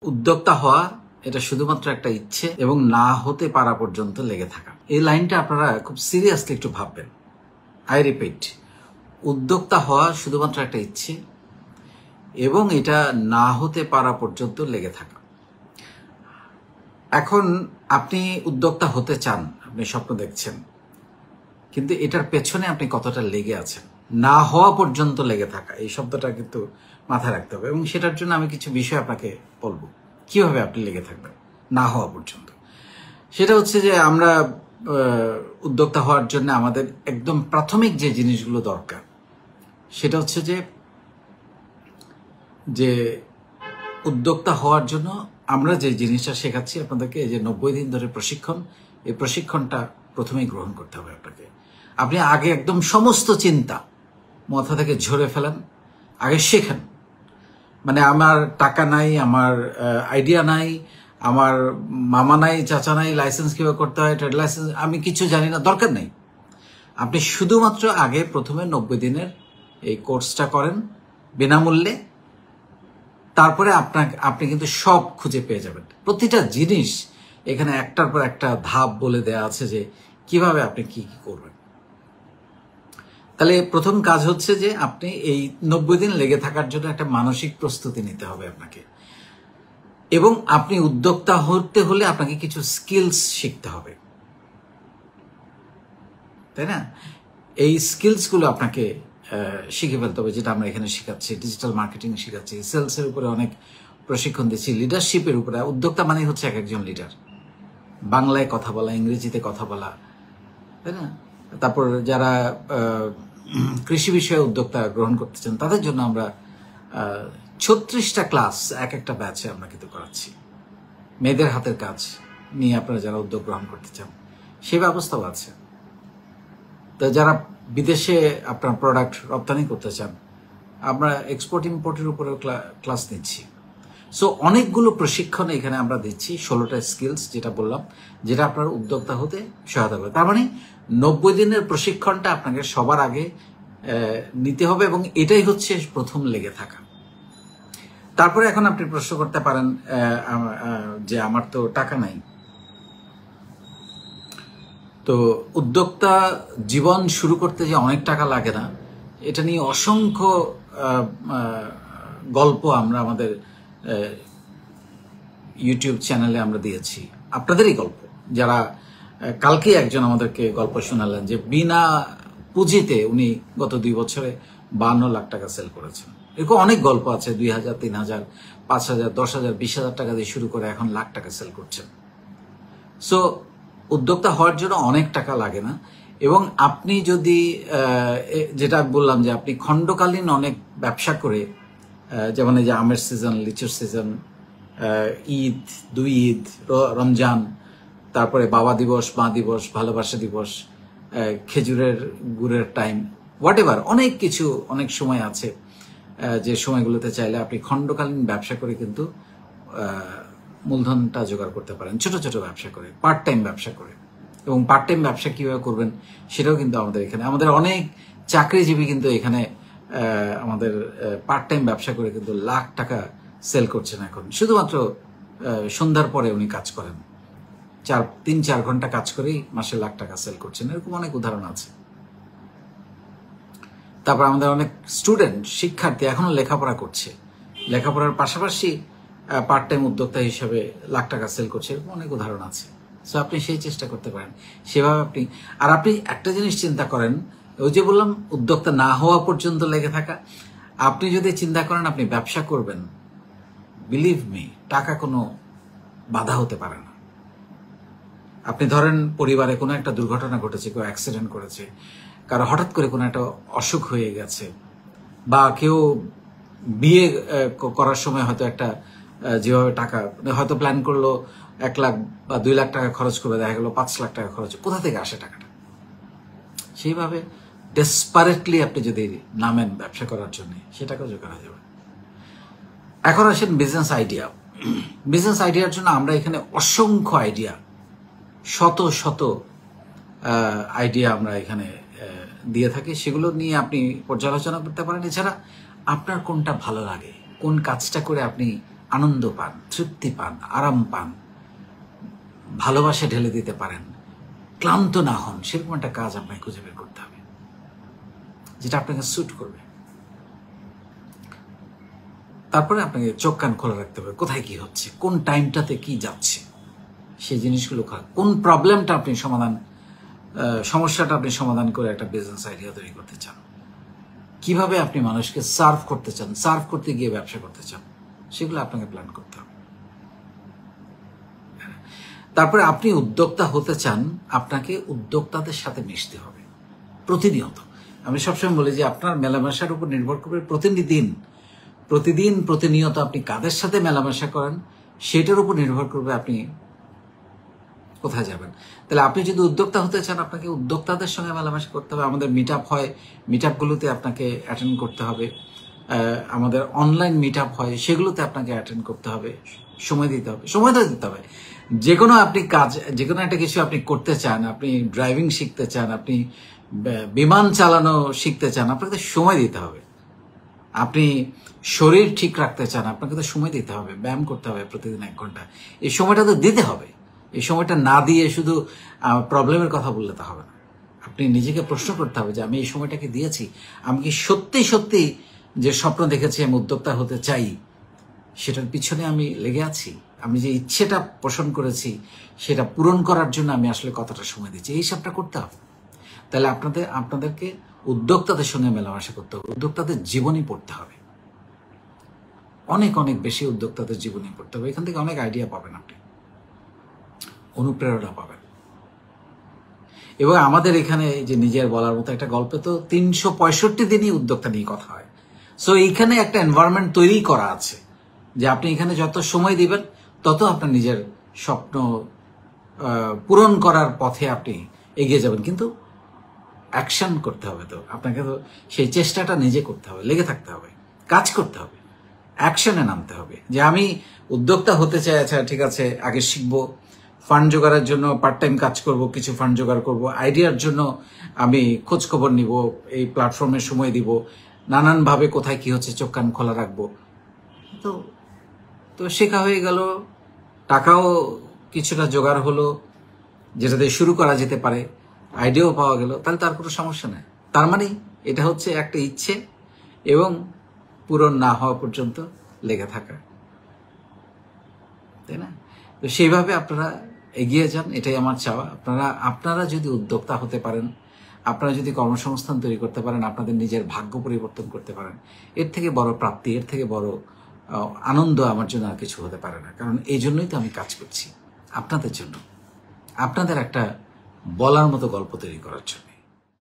উদ্যোক্তা হওয়া এটা শুধুমাত্র একটা ইচ্ছে এবং না হতে পারা পর্যন্ত লেগে থাকা। এই লাইনটা আপনারা খুব সিরিয়াসলি একটু ভাববেন। আই রিপিট, উদ্যোক্তা হওয়া শুধুমাত্র একটা ইচ্ছে এবং এটা না হতে পারা পর্যন্ত লেগে থাকা। এখন আপনি উদ্যোক্তা হতে চান, আপনি স্বপ্ন দেখছেন, কিন্তু এটার পেছনে আপনি কতটা লেগে আছেন। না হওয়া পর্যন্ত লেগে থাকা, এই শব্দটা কিন্তু মাথায় রাখতে হবে এবং সেটার জন্য আমি কিছু বিষয় আপনাকে বলবো কিভাবে আপনি লেগে থাকবেন না হওয়া পর্যন্ত। সেটা হচ্ছে যে আমরা উদ্যোক্তা হওয়ার জন্য আমাদের একদম প্রাথমিক যে জিনিসগুলো দরকার সেটা হচ্ছে যে উদ্যোক্তা হওয়ার জন্য আমরা যে জিনিসটা শেখাচ্ছি আপনাদেরকে, এই যে 90 দিন ধরে প্রশিক্ষণ, এই প্রশিক্ষণটা প্রথমেই গ্রহণ করতে হবে আপনাকে। আপনি আগে একদম সমস্ত চিন্তা মাথা থেকে ঝরে ফেলেন, আগে শেখেন। মানে আমার টাকা নাই, আমার আইডিয়া নাই, আমার মামা নাই, চাচা নাই, লাইসেন্স কিভাবে করতে হয়, ট্রেড লাইসেন্স আমি কিছু জানি না, দরকার নেই। আপনি শুধুমাত্র আগে প্রথমে 90 দিনের এই কোর্সটা করেন বিনামূল্যে, তারপরে আপনি কিন্তু সব খুঁজে পেয়ে যাবেন। প্রতিটা জিনিস এখানে একটার পর একটা ধাপ বলে দেয়া আছে যে কিভাবে আপনি কি কি করবেন। তাহলে প্রথম কাজ হচ্ছে যে আপনি এই 90 দিন লেগে থাকার জন্য একটা মানসিক প্রস্তুতি নিতে হবে আপনাকে, এবং আপনি উদ্যোক্তা হতে হলে আপনাকে কিছু স্কিলস শিখতে হবে, তাই না? এই স্কিলসগুলো আপনাকে শিখে ফেলতে হবে, যেটা আমরা এখানে শেখাচ্ছি। ডিজিটাল মার্কেটিং শেখাচ্ছি, সেলসের উপরে অনেক প্রশিক্ষণ দিচ্ছি, লিডারশিপের উপরে। উদ্যোক্তা মানে হচ্ছে এক একজন লিডার, বাংলায় কথা বলা, ইংরেজিতে কথা বলা, তাই না? তারপর যারা কৃষি বিষয়ে উদ্যোক্তা গ্রহণ করতে চান তাদের জন্য আমরা 36টা ক্লাস এক একটা ব্যাচে আমরা কিন্তু করাচ্ছি। মেয়েদের হাতের কাজ নিয়ে আপনারা যারা উদ্যোগ গ্রহণ করতে চান সেই ব্যবস্থাও আছে। তো যারা বিদেশে আপনার প্রোডাক্ট রপ্তানি করতে চান, আমরা এক্সপোর্ট ইম্পোর্টের উপরেও ক্লাস নিচ্ছি। সো অনেকগুলো প্রশিক্ষণ এখানে আমরা দিচ্ছি, 16টা স্কিলস যেটা বললাম, যেটা আপনার উদ্যোক্তা হতে সহায়তা করে। তার মানে 90 দিনের প্রশিক্ষণটা আপনাকে সবার আগে নিতে হবে এবং এটাই হচ্ছে প্রথম লেগে থাকা। তারপরে এখন আপনি প্রশ্ন করতে পারেন যে আমার তো টাকা নাই। তো উদ্যোক্তা জীবন শুরু করতে যে অনেক টাকা লাগে না, এটা নিয়ে অসংখ্য গল্প আমরা আমাদের ইউটিউব চ্যানেলে আমরা দিয়েছি। আপনাদেরই গল্প, যারা কালকে একজন আমাদেরকে গল্প শোনালেন যে বিনা পুঁজিতে উনি গত 2 বছরে 52 লাখ টাকা সেল করেছেন। এরকম অনেক গল্প আছে, 2000, 3000, 5000, 10,000, 20,000 টাকা দিয়ে শুরু করে এখন লাখ টাকা সেল করছেন। সো উদ্যোক্তা হওয়ার জন্য অনেক টাকা লাগে না। এবং আপনি যদি যেটা বললাম যে আপনি খণ্ডকালীন অনেক ব্যবসা করে, যেমন এই যে আমের সিজন, লিচুর সিজন, ঈদ, 2 ঈদ, রমজান, তারপরে বাবা দিবস, মা দিবস, ভালোবাসা দিবস, খেজুরের গুড়ের টাইম, হোয়াট এভার, অনেক কিছু, অনেক সময় আছে যে সময়গুলোতে চাইলে আপনি খণ্ডকালীন ব্যবসা করে কিন্তু মূলধনটা জোগাড় করতে পারেন, ছোট ছোট ব্যবসা করে, পার্ট টাইম ব্যবসা করে। এবং পার্ট টাইম ব্যবসা কিভাবে করবেন সেটাও কিন্তু আমাদের এখানে, আমাদের অনেক চাকরিজীবী কিন্তু এখানে আমাদের পার্ট টাইম ব্যবসা করে কিন্তু লাখ টাকা সেল করছেন এখন। শুধুমাত্র সন্ধ্যার পরে উনি কাজ করেন, 3-4 ঘন্টা কাজ করেই মাসে লাখ টাকা সেল করছেন। এরকম অনেক উদাহরণ আছে। তারপর আমাদের অনেক স্টুডেন্ট, শিক্ষার্থী এখনো লেখাপড়া করছে, লেখাপড়ার পাশাপাশি পার্ট টাইম উদ্যোক্তা হিসেবে লাখ টাকা সেল করছে। এরকম অনেক উদাহরণ আছে। সো আপনি সেই চেষ্টা করতে পারেন সেভাবে। আপনি একটা জিনিস চিন্তা করেন, ওই যে বললাম উদ্যোক্তা না হওয়া পর্যন্ত লেগে থাকা। আপনি যদি চিন্তা করেন আপনি ব্যবসা করবেন, বিলিভ মি, টাকা কোনো বাধা হতে পারে না। আপনি ধরেন পরিবারে কোনো একটা দুর্ঘটনা ঘটেছে, কেউ অ্যাক্সিডেন্ট করেছে, কারো হঠাৎ করে কোনো একটা অসুখ হয়ে গেছে, বা কেউ বিয়ে করার সময় হয়তো একটা যেভাবে টাকা হয়তো প্ল্যান করলো 1 লাখ বা 2 লাখ টাকা খরচ করবে, দেখা গেল 5 লাখ টাকা খরচ। কোথা থেকে আসে টাকাটা? সেইভাবে ডেসপারেটলি আপনি যদি নামেন ব্যবসা করার জন্য, সেটাকেও জোগাড় হয়ে যাবে। এখন আসেন বিজনেস আইডিয়া। বিজনেস আইডিয়ার জন্য আমরা এখানে অসংখ্য আইডিয়া, শত শত আইডিয়া আমরা এখানে দিয়ে থাকি। সেগুলো নিয়ে আপনি পর্যালোচনা করতে পারেন। এছাড়া আপনার কোনটা ভালো লাগে, কোন কাজটা করে আপনি আনন্দ পান, তৃপ্তি পান, আরাম পান, ভালোবাসা ঢেলে দিতে পারেন, ক্লান্ত না হন, সেরকম একটা কাজ আপনাকে খুঁজে বের করতে হবে যেটা আপনাকে স্যুট করবে। তারপরে আপনাকে চোখ কান খোলা রাখতে হবে, কোথায় কি হচ্ছে, কোন টাইমটাতে কি যাচ্ছে, সেই জিনিসগুলো কোন প্রবলেমটা আপনি সমস্যাটা আপনি সমাধান করে একটা বিজনেস আইডিয়া তৈরি করতে চান, কিভাবে আপনি মানুষকে সার্ভ করতে চান, সার্ভ করতে গিয়ে ব্যবসা করতে চান, সেগুলো আপনাকে প্ল্যান করতে হবে। তারপরে আপনি উদ্যোক্তা হতে চান, আপনাকে উদ্যোক্তাদের সাথে মিশতে হবে প্রতিনিয়ত। আমি সবসময় বলি যে আপনার মেলামেশার উপর নির্ভর করবে প্রতিনিয়ত আপনি কাদের সাথে মেলামেশা করেন, সেটার উপর নির্ভর করবে আপনি কোথায় যাবেন। তাহলে আপনি যদি উদ্যোক্তা হতে চান, আপনাকে উদ্যোক্তাদের সঙ্গে মেলামেশা করতে হবে। আমাদের মিট আপ হয়, মিট আপগুলোতে আপনাকে অ্যাটেন্ড করতে হবে। আমাদের অনলাইন মিট আপ হয়, সেগুলোতে আপনাকে অ্যাটেন্ড করতে হবে, সময় দিতে হবে। যে কোনো একটা কিছু আপনি করতে চান, আপনি ড্রাইভিং শিখতে চান, আপনি বিমান চালানো শিখতে চান, আপনাকে সময় দিতে হবে। আপনি শরীর ঠিক রাখতে চান, আপনাকে তো সময় দিতে হবে, ব্যায়াম করতে হবে প্রতিদিন 1 ঘন্টা। এই সময়টা তো দিতে হবে। এই সময়টা না দিয়ে শুধু প্রবলেমের কথা বললে তো হবে না। আপনি নিজেকে প্রশ্ন করতে হবে যে আমি এই সময়টাকে দিয়েছি, আমি কি সত্যি যে স্বপ্ন দেখেছি আমি উদ্যোক্তা হতে চাই, সেটার পিছনে আমি লেগে আছি, আমি যে ইচ্ছেটা পোষণ করেছি সেটা পূরণ করার জন্য আমি আসলে কতটা সময় দিচ্ছি, এই সবটা করতে হবে। তাহলে আপনাদেরকে উদ্যোক্তাদের সঙ্গে মেলামেশা করতে হবে, উদ্যোক্তাদের জীবনী পড়তে হবে, অনেক বেশি উদ্যোক্তাদের জীবনী পড়তে হবে। এখান থেকে অনেক আইডিয়া পাবেন, আপনি অনুপ্রেরণা পাবেন। এবং আমাদের এখানে যে নিজের বলার মতো একটা গল্পে তো 365 দিনই উদ্যোক্তা নিয়ে কথা হয়। সো এইখানে একটা এনভায়রনমেন্ট তৈরি করা আছে যে আপনি এখানে যত সময় দিবেন তত আপনার নিজের স্বপ্ন পূরণ করার পথে আপনি এগিয়ে যাবেন। কিন্তু অ্যাকশন করতে হবে, তো আপনাকে তো সেই চেষ্টাটা নিজে করতে হবে, লেগে থাকতে হবে, কাজ করতে হবে, অ্যাকশনে নামতে হবে। যে আমি উদ্যোক্তা হতে চাই, আচ্ছা ঠিক আছে, আগে শিখবো, ফান্ড জোগাড়ের জন্য পার্ট টাইম কাজ করব, কিছু ফান্ড জোগাড় করব, আইডিয়ার জন্য আমি খোঁজ খবর নিব, এই প্ল্যাটফর্মে সময় দিব, নানানভাবে কোথায় কি হচ্ছে চোখ কান খোলা রাখবো। তো শেখা হয়ে গেল, টাকাও কিছুটা জোগাড় হলো, যেটা দিয়ে শুরু করা যেতে পারে, আইডিয়াও পাওয়া গেল, তাহলে তার কোনো সমস্যা নেই। তার মানে এটা হচ্ছে একটা ইচ্ছে এবং পূরণ না হওয়া পর্যন্ত লেগে থাকা, তাই না? তো সেইভাবে আপনারা এগিয়ে যান, এটাই আমার চাওয়া। আপনারা যদি উদ্যোক্তা হতে পারেন, আপনারা যদি কর্মসংস্থান তৈরি করতে পারেন, আপনাদের নিজের ভাগ্য পরিবর্তন করতে পারেন, এর থেকে বড় প্রাপ্তি, এর থেকে বড় আনন্দ আমার জন্য আর কিছু হতে পারে না। কারণ এই জন্যই তো আমি কাজ করছি, আপনাদের জন্য, আপনাদের একটা বলার মতো গল্প তৈরি করার জন্য।